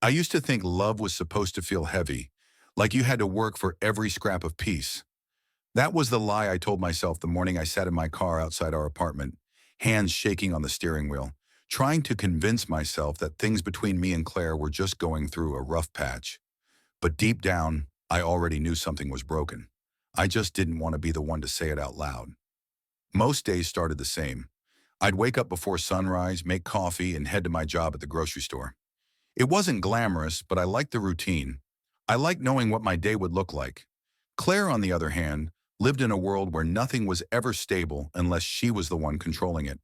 I used to think love was supposed to feel heavy, like you had to work for every scrap of peace. That was the lie I told myself the morning I sat in my car outside our apartment, hands shaking on the steering wheel, trying to convince myself that things between me and Claire were just going through a rough patch. But deep down, I already knew something was broken. I just didn't want to be the one to say it out loud. Most days started the same. I'd wake up before sunrise, make coffee, and head to my job at the grocery store. It wasn't glamorous, but I liked the routine. I liked knowing what my day would look like. Claire, on the other hand, lived in a world where nothing was ever stable unless she was the one controlling it.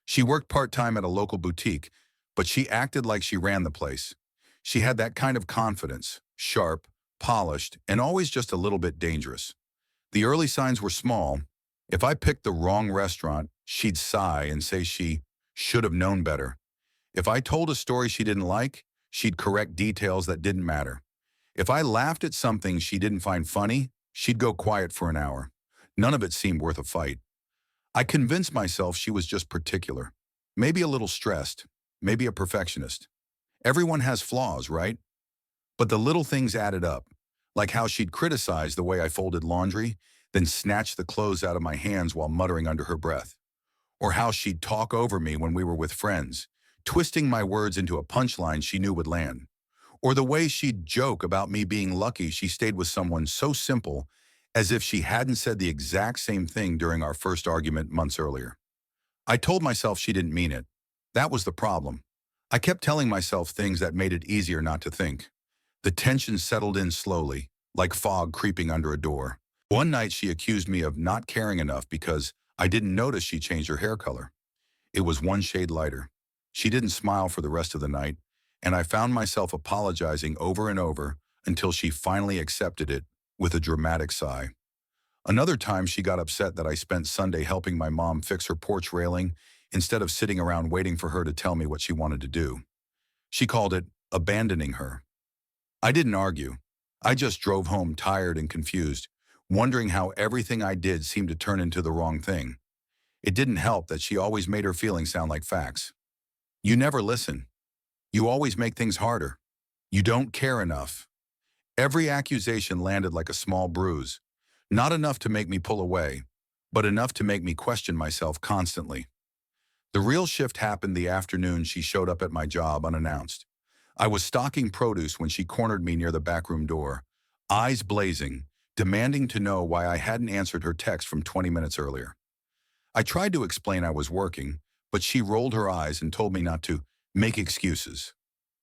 She worked part-time at a local boutique, but she acted like she ran the place. She had that kind of confidence, sharp, polished, and always just a little bit dangerous. The early signs were small. If I picked the wrong restaurant, she'd sigh and say she should have known better. If I told a story she didn't like, she'd correct details that didn't matter. If I laughed at something she didn't find funny, she'd go quiet for an hour. None of it seemed worth a fight. I convinced myself she was just particular. Maybe a little stressed. Maybe a perfectionist. Everyone has flaws, right? But the little things added up, like how she'd criticize the way I folded laundry, then snatch the clothes out of my hands while muttering under her breath. Or how she'd talk over me when we were with friends, twisting my words into a punchline she knew would land. Or the way she'd joke about me being lucky she stayed with someone so simple, as if she hadn't said the exact same thing during our first argument months earlier. I told myself she didn't mean it. That was the problem. I kept telling myself things that made it easier not to think. The tension settled in slowly, like fog creeping under a door. One night she accused me of not caring enough because I didn't notice she changed her hair color. It was one shade lighter. She didn't smile for the rest of the night, and I found myself apologizing over and over until she finally accepted it with a dramatic sigh. Another time she got upset that I spent Sunday helping my mom fix her porch railing instead of sitting around waiting for her to tell me what she wanted to do. She called it abandoning her. I didn't argue. I just drove home tired and confused, wondering how everything I did seemed to turn into the wrong thing. It didn't help that she always made her feelings sound like facts. You never listen. You always make things harder. You don't care enough. Every accusation landed like a small bruise, not enough to make me pull away, but enough to make me question myself constantly. The real shift happened the afternoon she showed up at my job unannounced. I was stocking produce when she cornered me near the backroom door, eyes blazing, demanding to know why I hadn't answered her text from 20 minutes earlier. I tried to explain I was working, but she rolled her eyes and told me not to make excuses.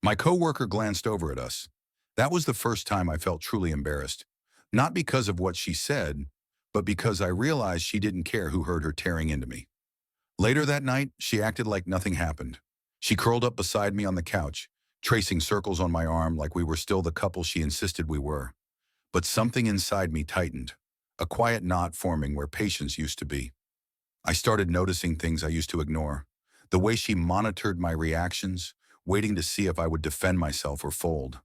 My coworker glanced over at us. That was the first time I felt truly embarrassed, not because of what she said, but because I realized she didn't care who heard her tearing into me. Later that night, she acted like nothing happened. She curled up beside me on the couch, tracing circles on my arm like we were still the couple she insisted we were. But something inside me tightened, a quiet knot forming where patience used to be. I started noticing things I used to ignore. The way she monitored my reactions, waiting to see if I would defend myself or fold.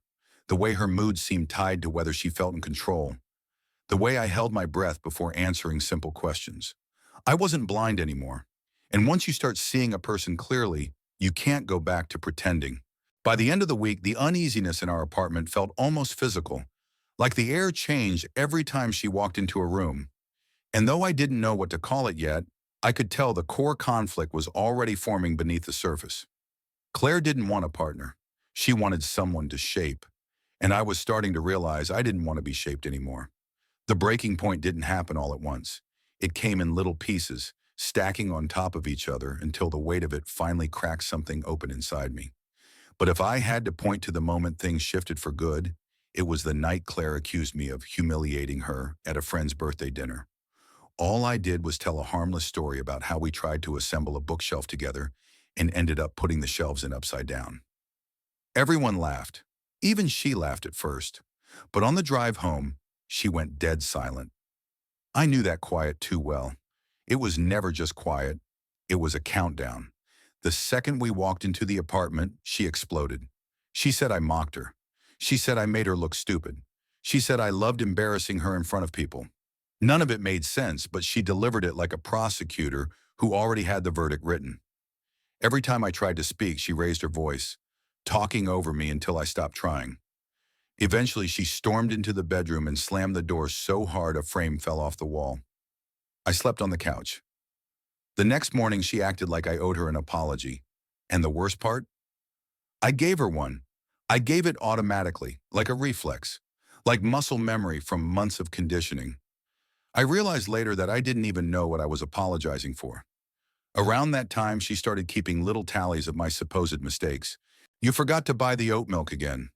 The way her mood seemed tied to whether she felt in control. The way I held my breath before answering simple questions. I wasn't blind anymore. And once you start seeing a person clearly, you can't go back to pretending. By the end of the week, the uneasiness in our apartment felt almost physical, like the air changed every time she walked into a room. And though I didn't know what to call it yet, I could tell the core conflict was already forming beneath the surface. Claire didn't want a partner. She wanted someone to shape. And I was starting to realize I didn't want to be shaped anymore. The breaking point didn't happen all at once. It came in little pieces, stacking on top of each other until the weight of it finally cracked something open inside me. But if I had to point to the moment things shifted for good, it was the night Claire accused me of humiliating her at a friend's birthday dinner. All I did was tell a harmless story about how we tried to assemble a bookshelf together and ended up putting the shelves in upside down. Everyone laughed. Even she laughed at first. But on the drive home, she went dead silent. I knew that quiet too well. It was never just quiet. It was a countdown. The second we walked into the apartment, she exploded. She said I mocked her. She said I made her look stupid. She said I loved embarrassing her in front of people. None of it made sense, but she delivered it like a prosecutor who already had the verdict written. Every time I tried to speak, she raised her voice. talking over me until I stopped trying. Eventually, she stormed into the bedroom and slammed the door so hard a frame fell off the wall. I slept on the couch. The next morning, she acted like I owed her an apology. And the worst part? I gave her one. I gave it automatically, like a reflex, like muscle memory from months of conditioning. I realized later that I didn't even know what I was apologizing for. Around that time, she started keeping little tallies of my supposed mistakes. You forgot to buy the oat milk again.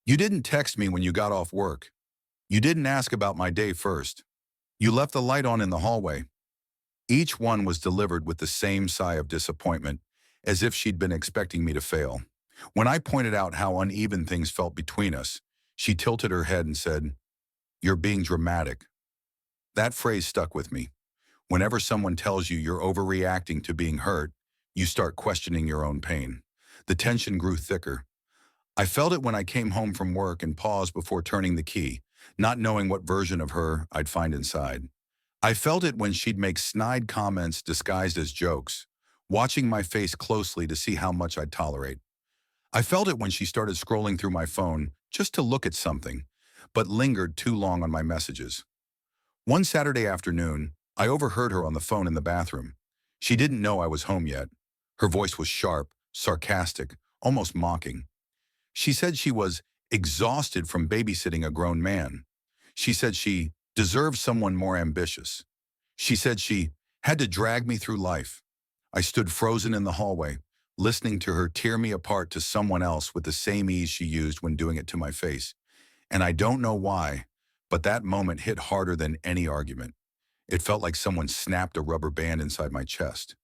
You didn't text me when you got off work. You didn't ask about my day first. You left the light on in the hallway. Each one was delivered with the same sigh of disappointment, as if she'd been expecting me to fail. When I pointed out how uneven things felt between us, she tilted her head and said, "You're being dramatic." That phrase stuck with me. Whenever someone tells you you're overreacting to being hurt, you start questioning your own pain. The tension grew thicker. I felt it when I came home from work and paused before turning the key, not knowing what version of her I'd find inside. I felt it when she'd make snide comments disguised as jokes, watching my face closely to see how much I'd tolerate. I felt it when she started scrolling through my phone just to look at something, but lingered too long on my messages. One Saturday afternoon, I overheard her on the phone in the bathroom. She didn't know I was home yet. Her voice was sharp, sarcastic, almost mocking. She said she was exhausted from babysitting a grown man. She said she deserved someone more ambitious. She said she had to drag me through life. I stood frozen in the hallway, listening to her tear me apart to someone else with the same ease she used when doing it to my face. And I don't know why, but that moment hit harder than any argument. It felt like someone snapped a rubber band inside my chest.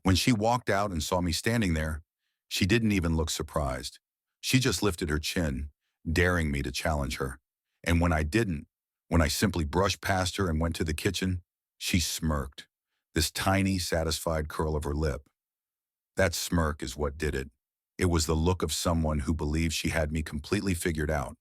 When she walked out and saw me standing there, she didn't even look surprised. She just lifted her chin, daring me to challenge her. And when I didn't, when I simply brushed past her and went to the kitchen, she smirked, this tiny, satisfied curl of her lip. That smirk is what did it. It was the look of someone who believed she had me completely figured out.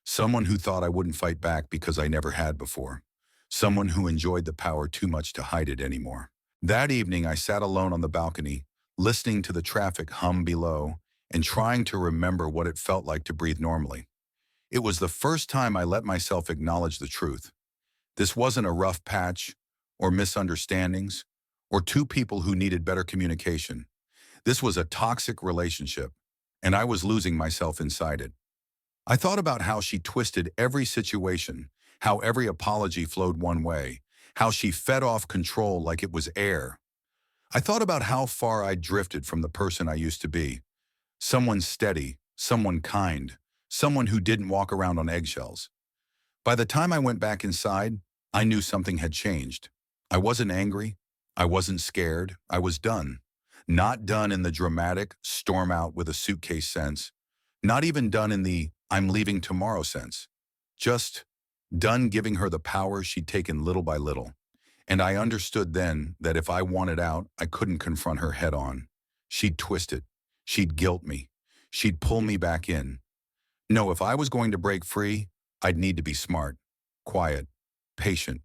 Someone who thought I wouldn't fight back because I never had before. Someone who enjoyed the power too much to hide it anymore. That evening, I sat alone on the balcony, listening to the traffic hum below and trying to remember what it felt like to breathe normally. It was the first time I let myself acknowledge the truth. This wasn't a rough patch or misunderstandings or two people who needed better communication. This was a toxic relationship, and I was losing myself inside it. I thought about how she twisted every situation, how every apology flowed one way, how she fed off control like it was air. I thought about how far I drifted from the person I used to be. Someone steady, someone kind, someone who didn't walk around on eggshells. By the time I went back inside, I knew something had changed. I wasn't angry. I wasn't scared. I was done. Not done in the dramatic, storm out with a suitcase sense. Not even done in the I'm leaving tomorrow sense. Just done giving her the power she'd taken little by little. And I understood then that if I wanted out, I couldn't confront her head on. She'd twist it. She'd guilt me. She'd pull me back in. No, if I was going to break free, I'd need to be smart, quiet, patient.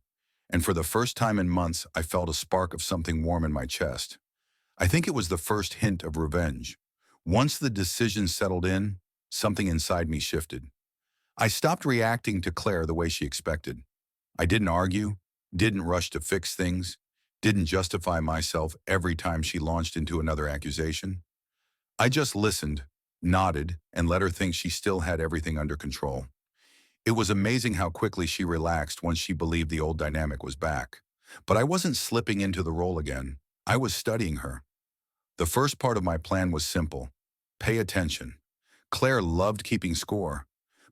And for the first time in months, I felt a spark of something warm in my chest. I think it was the first hint of revenge. Once the decision settled in, something inside me shifted. I stopped reacting to Claire the way she expected. I didn't argue, didn't rush to fix things, didn't justify myself every time she launched into another accusation. I just listened, nodded, and let her think she still had everything under control. It was amazing how quickly she relaxed once she believed the old dynamic was back. But I wasn't slipping into the role again. I was studying her. The first part of my plan was simple. Pay attention. Claire loved keeping score,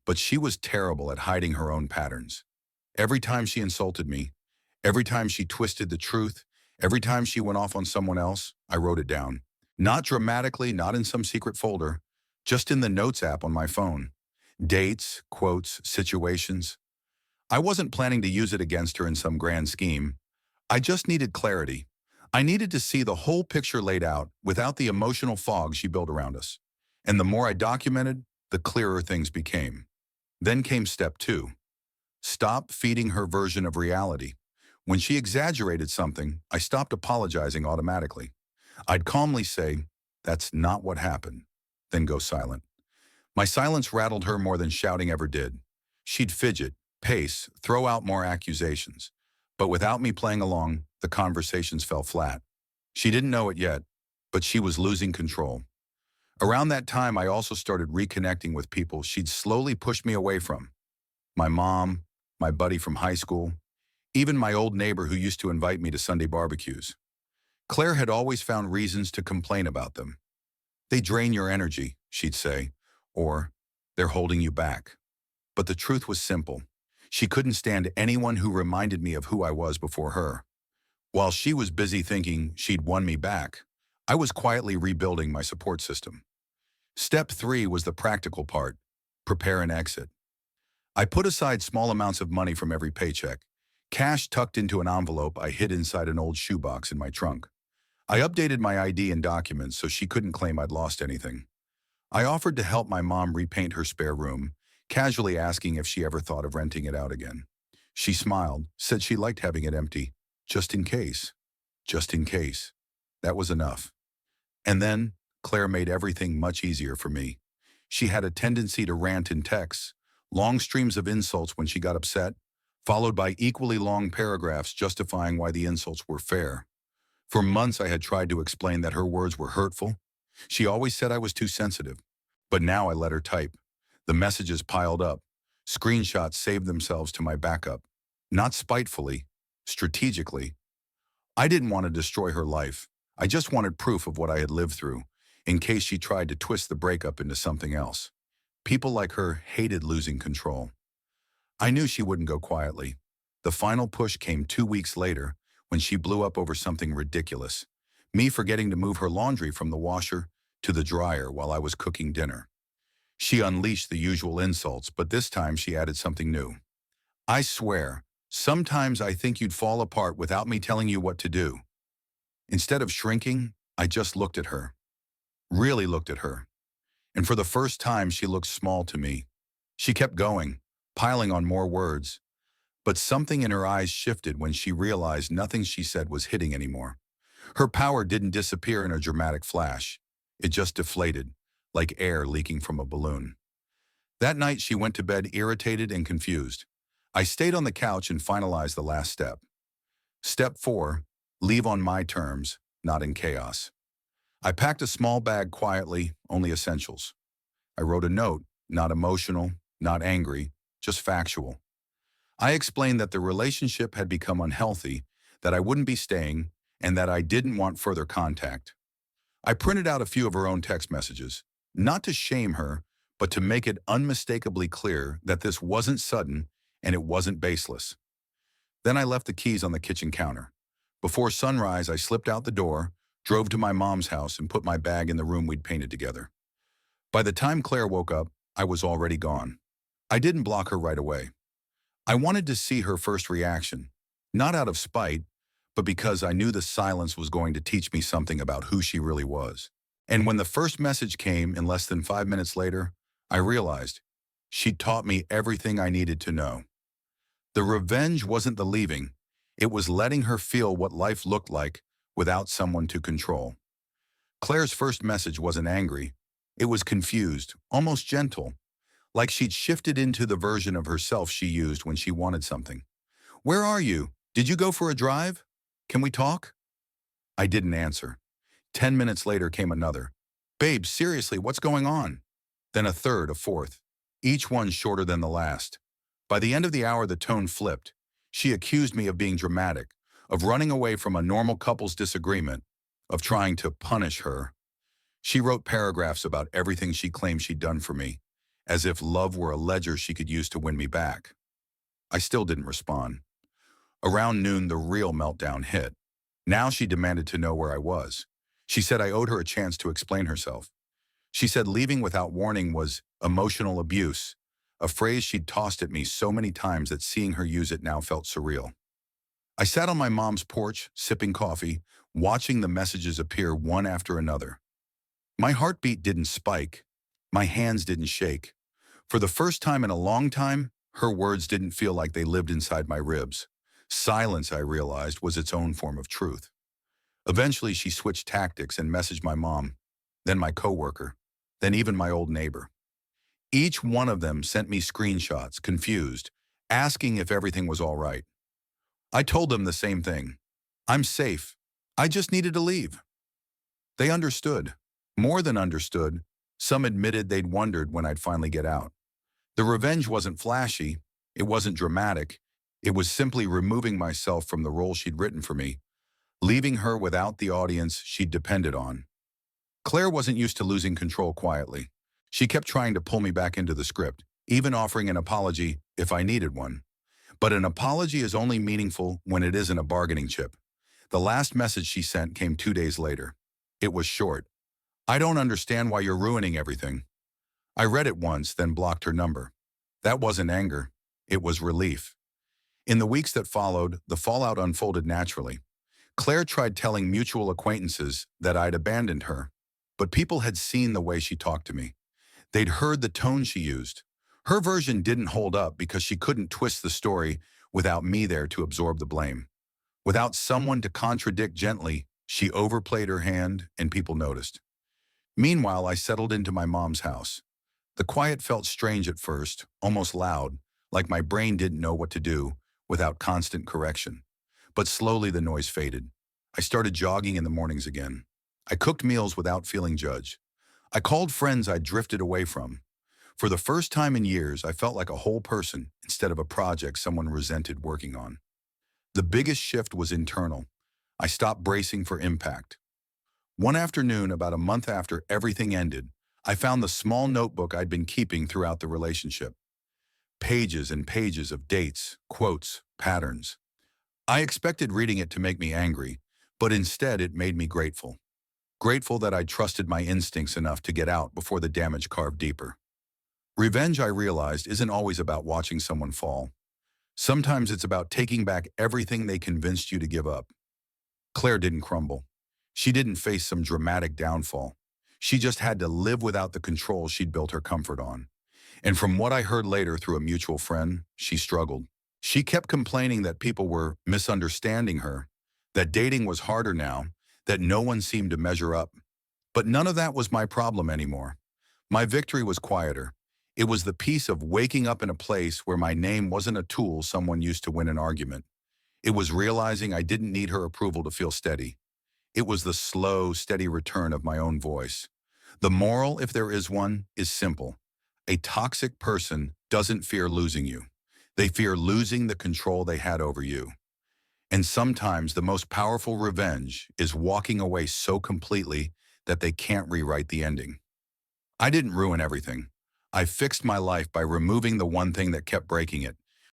but she was terrible at hiding her own patterns. Every time she insulted me, every time she twisted the truth, every time she went off on someone else, I wrote it down. Not dramatically, not in some secret folder, just in the Notes app on my phone. Dates, quotes, situations. I wasn't planning to use it against her in some grand scheme. I just needed clarity. I needed to see the whole picture laid out without the emotional fog she built around us. And the more I documented, the clearer things became. Then came step 2. Stop feeding her version of reality. When she exaggerated something, I stopped apologizing automatically. I'd calmly say, "That's not what happened." then go silent. My silence rattled her more than shouting ever did. She'd fidget, pace, throw out more accusations. But without me playing along, the conversations fell flat. She didn't know it yet, but she was losing control. Around that time, I also started reconnecting with people she'd slowly pushed me away from. My mom, my buddy from high school, even my old neighbor who used to invite me to Sunday barbecues. Claire had always found reasons to complain about them. They drain your energy, she'd say, or they're holding you back. But the truth was simple. She couldn't stand anyone who reminded me of who I was before her. While she was busy thinking she'd won me back, I was quietly rebuilding my support system. Step 3 was the practical part: prepare an exit. I put aside small amounts of money from every paycheck, cash tucked into an envelope I hid inside an old shoebox in my trunk. I updated my ID and documents so she couldn't claim I'd lost anything. I offered to help my mom repaint her spare room, casually asking if she ever thought of renting it out again. She smiled, said she liked having it empty, just in case. Just in case. That was enough. And then, Claire made everything much easier for me. She had a tendency to rant in texts, long streams of insults when she got upset, followed by equally long paragraphs justifying why the insults were fair. For months I had tried to explain that her words were hurtful. She always said I was too sensitive. But now I let her type. The messages piled up. Screenshots saved themselves to my backup. Not spitefully, strategically. I didn't want to destroy her life. I just wanted proof of what I had lived through, in case she tried to twist the breakup into something else. People like her hated losing control. I knew she wouldn't go quietly. The final push came 2 weeks later, when she blew up over something ridiculous. Me forgetting to move her laundry from the washer to the dryer while I was cooking dinner. She unleashed the usual insults, but this time she added something new. I swear, sometimes I think you'd fall apart without me telling you what to do. Instead of shrinking, I just looked at her. Really looked at her. And for the first time, she looked small to me. She kept going, piling on more words. But something in her eyes shifted when she realized nothing she said was hitting anymore. Her power didn't disappear in a dramatic flash. It just deflated, like air leaking from a balloon. That night, she went to bed irritated and confused. I stayed on the couch and finalized the last step. Step 4, leave on my terms, not in chaos. I packed a small bag quietly, only essentials. I wrote a note, not emotional, not angry, just factual. I explained that the relationship had become unhealthy, that I wouldn't be staying, and that I didn't want further contact. I printed out a few of her own text messages, not to shame her, but to make it unmistakably clear that this wasn't sudden and it wasn't baseless. Then I left the keys on the kitchen counter. Before sunrise, I slipped out the door, drove to my mom's house, and put my bag in the room we'd painted together. By the time Claire woke up, I was already gone. I didn't block her right away. I wanted to see her first reaction, not out of spite, but because I knew the silence was going to teach me something about who she really was. And when the first message came in less than 5 minutes later, I realized she'd taught me everything I needed to know. The revenge wasn't the leaving. It was letting her feel what life looked like without someone to control. Claire's first message wasn't angry. It was confused, almost gentle, like she'd shifted into the version of herself she used when she wanted something. "Where are you? Did you go for a drive? Can we talk?" I didn't answer. 10 minutes later came another. "Babe, seriously, what's going on?" Then a third, a fourth, each one shorter than the last. By the end of the hour, the tone flipped. She accused me of being dramatic, of running away from a normal couple's disagreement, of trying to punish her. She wrote paragraphs about everything she claimed she'd done for me, as if love were a ledger she could use to win me back. I still didn't respond. Around noon, the real meltdown hit. Now she demanded to know where I was. She said I owed her a chance to explain herself. She said leaving without warning was emotional abuse, a phrase she'd tossed at me so many times that seeing her use it now felt surreal. I sat on my mom's porch, sipping coffee, watching the messages appear one after another. My heartbeat didn't spike. My hands didn't shake. For the first time in a long time, her words didn't feel like they lived inside my ribs. Silence, I realized, was its own form of truth. Eventually, she switched tactics and messaged my mom, then my coworker. then even my old neighbor. Each one of them sent me screenshots, confused, asking if everything was all right. I told them the same thing. I'm safe. I just needed to leave. They understood. More than understood. Some admitted they'd wondered when I'd finally get out. The revenge wasn't flashy. It wasn't dramatic. It was simply removing myself from the role she'd written for me, leaving her without the audience she'd depended on. Claire wasn't used to losing control quietly. She kept trying to pull me back into the script, even offering an apology if I needed one. But an apology is only meaningful when it isn't a bargaining chip. The last message she sent came 2 days later. It was short. I don't understand why you're ruining everything. I read it once, then blocked her number. That wasn't anger. It was relief. In the weeks that followed, the fallout unfolded naturally. Claire tried telling mutual acquaintances that I'd abandoned her, but people had seen the way she talked to me. They'd heard the tone she used. Her version didn't hold up because she couldn't twist the story without me there to absorb the blame. Without someone to contradict gently, she overplayed her hand and people noticed. Meanwhile, I settled into my mom's house. The quiet felt strange at first, almost loud, like my brain didn't know what to do without constant correction. But slowly the noise faded. I started jogging in the mornings again. I cooked meals without feeling judged. I called friends I'd drifted away from. For the first time in years, I felt like a whole person instead of a project someone resented working on. The biggest shift was internal. I stopped bracing for impact. One afternoon, about a month after everything ended, I found the small notebook I'd been keeping throughout the relationship. Pages and pages of dates, quotes, patterns. I expected reading it to make me angry, but instead it made me grateful. Grateful that I trusted my instincts enough to get out before the damage carved deeper. Revenge, I realized, isn't always about watching someone fall. Sometimes it's about taking back everything they convinced you to give up. Claire didn't crumble. She didn't face some dramatic downfall. She just had to live without the control she'd built her comfort on. And from what I heard later through a mutual friend, she struggled. She kept complaining that people were misunderstanding her, that dating was harder now, that no one seemed to measure up. But none of that was my problem anymore. My victory was quieter. It was the peace of waking up in a place where my name wasn't a tool someone used to win an argument. It was realizing I didn't need her approval to feel steady. It was the slow, steady return of my own voice. The moral, if there is one, is simple. A toxic person doesn't fear losing you. They fear losing the control they had over you. And sometimes the most powerful revenge is walking away so completely that they can't rewrite the ending. I didn't ruin everything. I fixed my life by removing the one thing that kept breaking it,